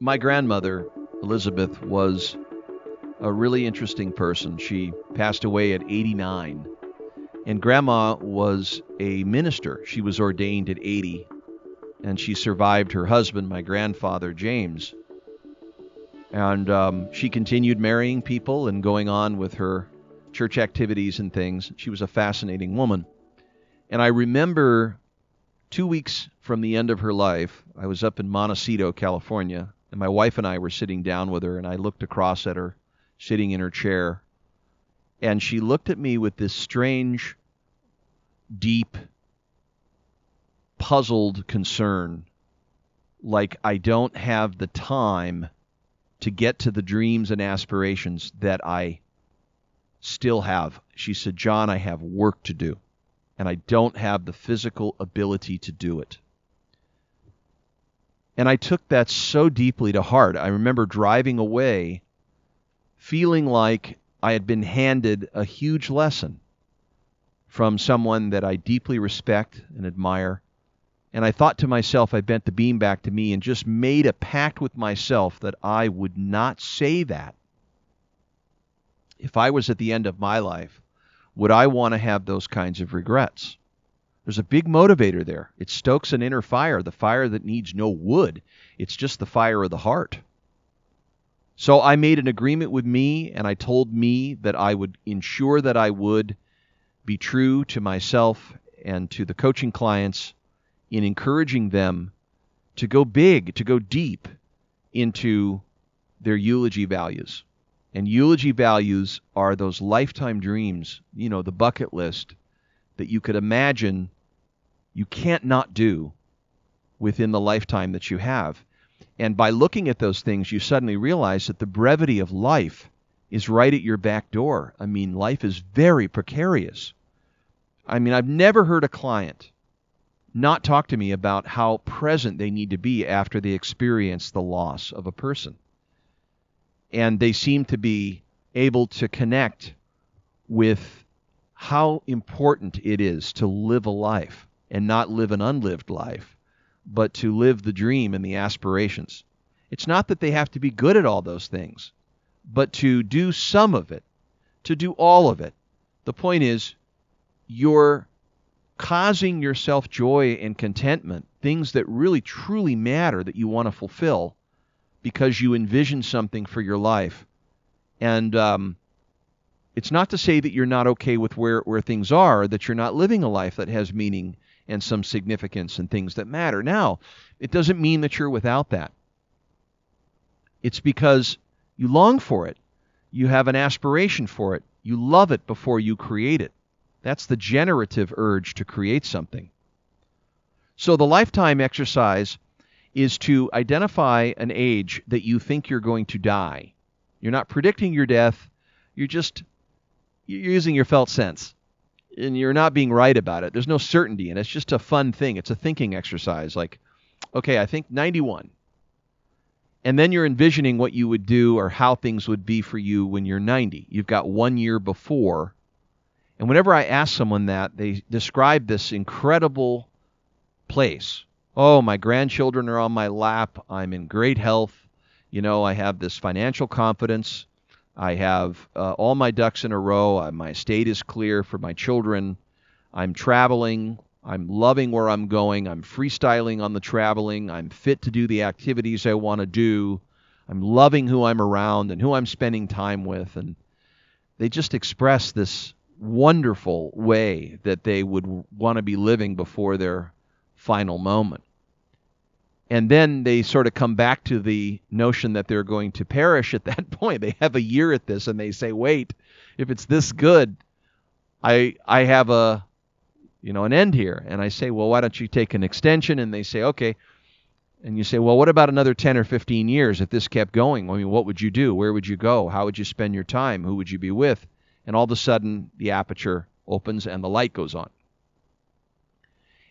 My grandmother, Elizabeth, was a really interesting person. She passed away at 89. And Grandma was a minister. She was ordained at 80. And she survived her husband, my grandfather, James. And she continued marrying people and going on with her church activities and things. She was a fascinating woman. And I remember 2 weeks from the end of her life, I was up in Montecito, California, and my wife and I were sitting down with her, and I looked across at her, sitting in her chair, and she looked at me with this strange, deep, puzzled concern, like I don't have the time to get to the dreams and aspirations that I still have. She said, "John, I have work to do, and I don't have the physical ability to do it." And I took that so deeply to heart. I remember driving away feeling like I had been handed a huge lesson from someone that I deeply respect and admire. And I thought to myself, I bent the beam back to me and just made a pact with myself that I would not say that. If I was at the end of my life, would I want to have those kinds of regrets? There's a big motivator there. It stokes an inner fire, the fire that needs no wood. It's just the fire of the heart. So I made an agreement with me, and I told me that I would ensure that I would be true to myself and to the coaching clients in encouraging them to go big, to go deep into their eulogy values. And eulogy values are those lifetime dreams, the bucket list that you could imagine you can't not do within the lifetime that you have. And by looking at those things, you suddenly realize that the brevity of life is right at your back door. I mean, life is very precarious. I mean, I've never heard a client not talk to me about how present they need to be after they experience the loss of a person. And they seem to be able to connect with how important it is to live a life and not live an unlived life, but to live the dream and the aspirations. It's not that they have to be good at all those things, but to do some of it, to do all of it. The point is, you're causing yourself joy and contentment, things that really truly matter that you want to fulfill because you envision something for your life. And it's not to say that you're not okay with where things are, that you're not living a life that has meaning and some significance and things that matter. Now, it doesn't mean that you're without that. It's because you long for it. You have an aspiration for it. You love it before you create it. That's the generative urge to create something. So the lifetime exercise is to identify an age that you think you're going to die. You're not predicting your death. You're using your felt sense. And you're not being right about it. There's no certainty, and it's just a fun thing. It's a thinking exercise. Like, okay, I think 91. And then you're envisioning what you would do or how things would be for you when you're 90. You've got 1 year before. And whenever I ask someone that, they describe this incredible place. Oh, my grandchildren are on my lap. I'm in great health. I have this financial confidence. I have all my ducks in a row. My estate is clear for my children. I'm traveling. I'm loving where I'm going. I'm freestyling on the traveling. I'm fit to do the activities I want to do. I'm loving who I'm around and who I'm spending time with. And they just express this wonderful way that they would want to be living before their final moment. And then they sort of come back to the notion that they're going to perish at that point. They have a year at this and they say, wait, if it's this good, I have an end here. And I say, well, why don't you take an extension? And they say, okay. And you say, well, what about another 10 or 15 years if this kept going? I mean, what would you do? Where would you go? How would you spend your time? Who would you be with? And all of a sudden, the aperture opens and the light goes on.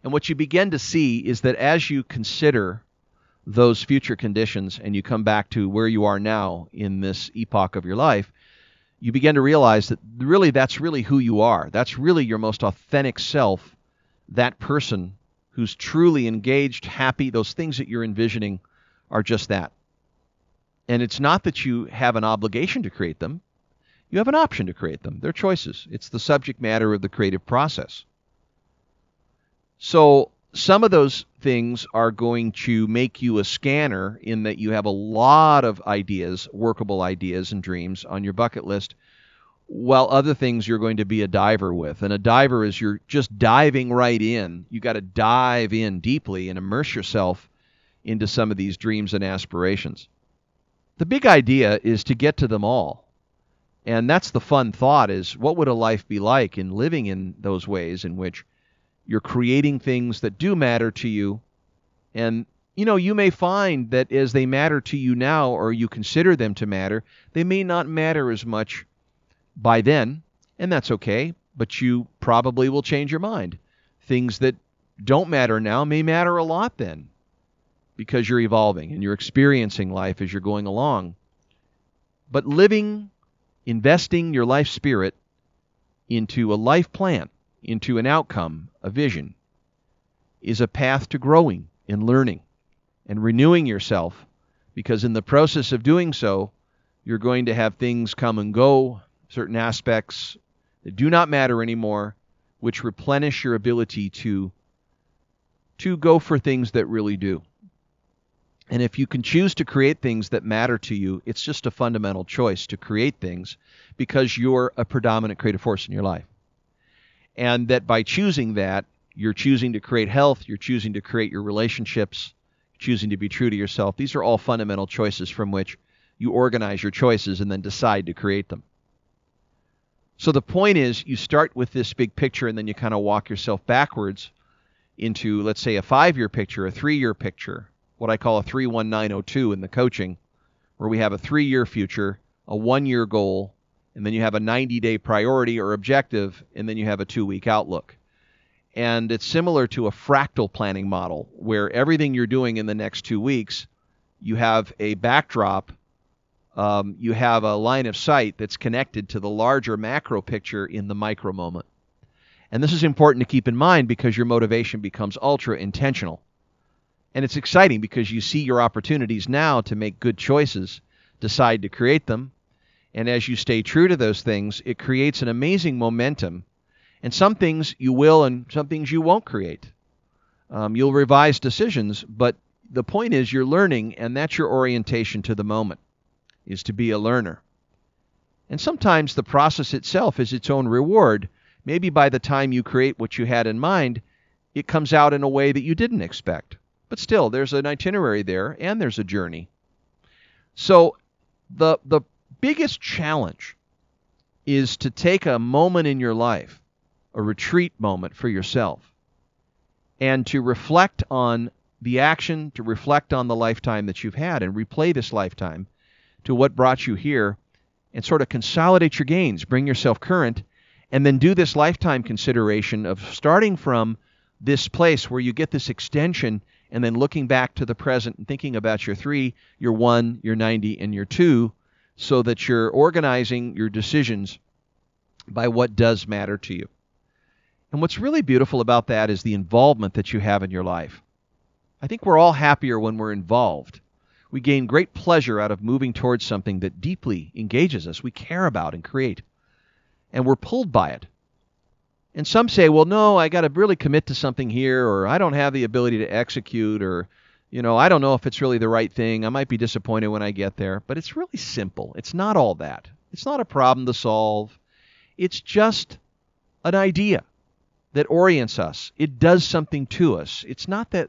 And what you begin to see is that as you consider those future conditions and you come back to where you are now in this epoch of your life, you begin to realize that really that's really who you are. That's really your most authentic self, that person who's truly engaged, happy. Those things that you're envisioning are just that. And it's not that you have an obligation to create them. You have an option to create them. They're choices. It's the subject matter of the creative process. So some of those things are going to make you a scanner in that you have a lot of ideas, workable ideas and dreams on your bucket list, while other things you're going to be a diver with. And a diver is you're just diving right in. You got to dive in deeply and immerse yourself into some of these dreams and aspirations. The big idea is to get to them all. And that's the fun thought, is what would a life be like in living in those ways in which you're creating things that do matter to you. And, you may find that as they matter to you now, or you consider them to matter, they may not matter as much by then, and that's okay, but you probably will change your mind. Things that don't matter now may matter a lot then, because you're evolving and you're experiencing life as you're going along. But investing your life spirit into a life plan, into an outcome, a vision, is a path to growing and learning and renewing yourself, because in the process of doing so, you're going to have things come and go, certain aspects that do not matter anymore, which replenish your ability to go for things that really do. And if you can choose to create things that matter to you, it's just a fundamental choice to create things because you're a predominant creative force in your life. And that by choosing that, you're choosing to create health, you're choosing to create your relationships, choosing to be true to yourself. These are all fundamental choices from which you organize your choices and then decide to create them. So the point is, you start with this big picture and then you kind of walk yourself backwards into, let's say, a 5-year picture, a 3-year picture, what I call a 3-1-9-0-2 in the coaching, where we have a 3-year future, a 1-year goal, and then you have a 90-day priority or objective, and then you have a 2-week outlook. And it's similar to a fractal planning model, where everything you're doing in the next 2 weeks, you have a backdrop, you have a line of sight that's connected to the larger macro picture in the micro moment. And this is important to keep in mind because your motivation becomes ultra intentional. And it's exciting because you see your opportunities now to make good choices, decide to create them, and as you stay true to those things, it creates an amazing momentum. And some things you will and some things you won't create. You'll revise decisions, but the point is you're learning, and that's your orientation to the moment, is to be a learner. And sometimes the process itself is its own reward. Maybe by the time you create what you had in mind, it comes out in a way that you didn't expect. But still, there's an itinerary there, and there's a journey. So the biggest challenge is to take a moment in your life, a retreat moment for yourself, and to reflect on the action, to reflect on the lifetime that you've had, and replay this lifetime to what brought you here, and sort of consolidate your gains, bring yourself current, and then do this lifetime consideration of starting from this place where you get this extension, and then looking back to the present and thinking about your 3, your 1, your 90, and your 2, so that you're organizing your decisions by what does matter to you. And what's really beautiful about that is the involvement that you have in your life. I think we're all happier when we're involved. We gain great pleasure out of moving towards something that deeply engages us, we care about and create. And we're pulled by it. And some say, well, no, I got to really commit to something here, or I don't have the ability to execute, or, I don't know if it's really the right thing. I might be disappointed when I get there. But it's really simple. It's not all that. It's not a problem to solve. It's just an idea that orients us. It does something to us. It's not that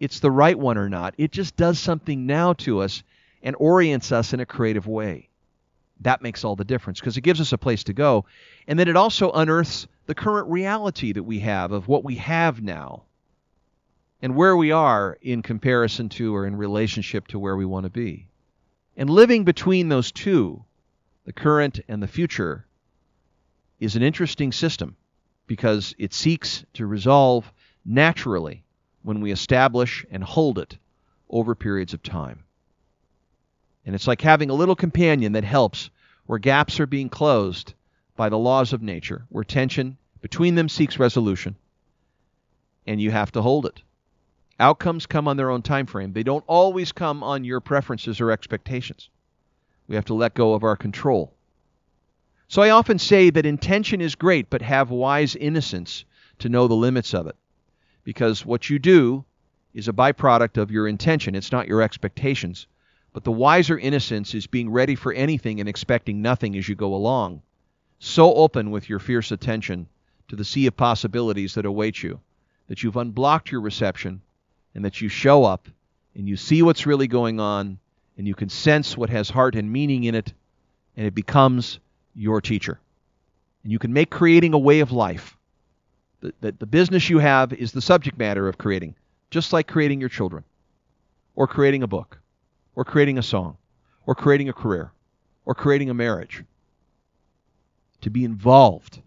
it's the right one or not. It just does something now to us and orients us in a creative way. That makes all the difference because it gives us a place to go. And then it also unearths the current reality that we have of what we have now and where we are in comparison to or in relationship to where we want to be. And living between those two, the current and the future, is an interesting system because it seeks to resolve naturally when we establish and hold it over periods of time. And it's like having a little companion that helps where gaps are being closed by the laws of nature, where tension between them seeks resolution, and you have to hold it. Outcomes come on their own time frame. They don't always come on your preferences or expectations. We have to let go of our control. So I often say that intention is great, but have wise innocence to know the limits of it. Because what you do is a byproduct of your intention. It's not your expectations. But the wiser innocence is being ready for anything and expecting nothing as you go along. So open with your fierce attention to the sea of possibilities that await you, that you've unblocked your reception, and that you show up and you see what's really going on, and you can sense what has heart and meaning in it, and it becomes your teacher. And you can make creating a way of life. The business you have is the subject matter of creating, just like creating your children, or creating a book, or creating a song, or creating a career, or creating a marriage. To be involved,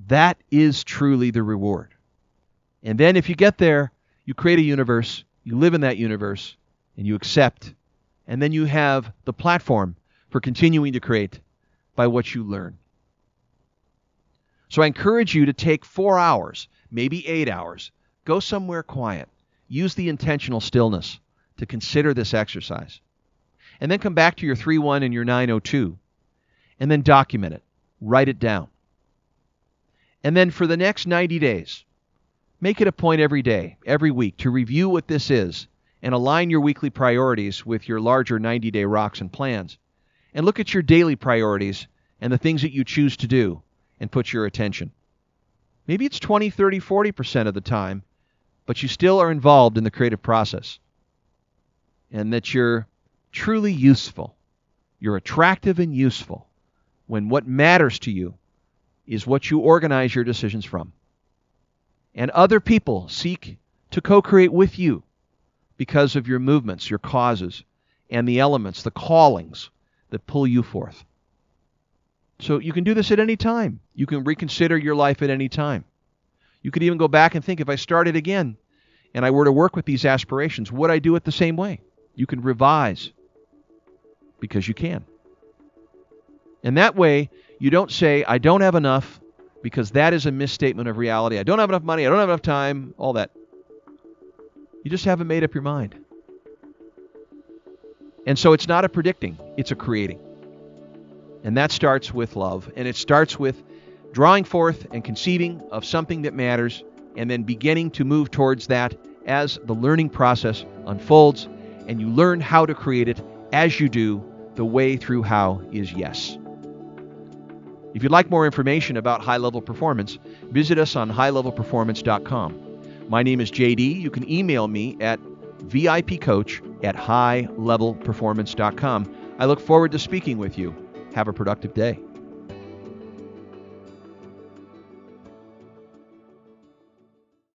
that is truly the reward. And then if you get there, you create a universe, you live in that universe, and you accept, and then you have the platform for continuing to create by what you learn. So I encourage you to take 4 hours, maybe 8 hours, go somewhere quiet, use the intentional stillness to consider this exercise, and then come back to your 3-1 and your 902, and then document it, write it down. And then for the next 90 days, make it a point every day, every week, to review what this is and align your weekly priorities with your larger 90-day rocks and plans. And look at your daily priorities and the things that you choose to do and put your attention. Maybe it's 20, 30, 40% of the time, but you still are involved in the creative process. And that you're truly useful. You're attractive and useful when what matters to you is what you organize your decisions from. And other people seek to co-create with you because of your movements, your causes, and the elements, the callings that pull you forth. So you can do this at any time. You can reconsider your life at any time. You could even go back and think, if I started again and I were to work with these aspirations, would I do it the same way? You can revise because you can. And that way, you don't say, I don't have enough, because that is a misstatement of reality. I don't have enough money, I don't have enough time, all that. You just haven't made up your mind. And so it's not a predicting, it's a creating. And that starts with love. And it starts with drawing forth and conceiving of something that matters, and then beginning to move towards that as the learning process unfolds, and you learn how to create it as you do. The way through how is yes. If you'd like more information about high-level performance, visit us on highlevelperformance.com. My name is JD. You can email me at vipcoach@highlevelperformance.com. I look forward to speaking with you. Have a productive day.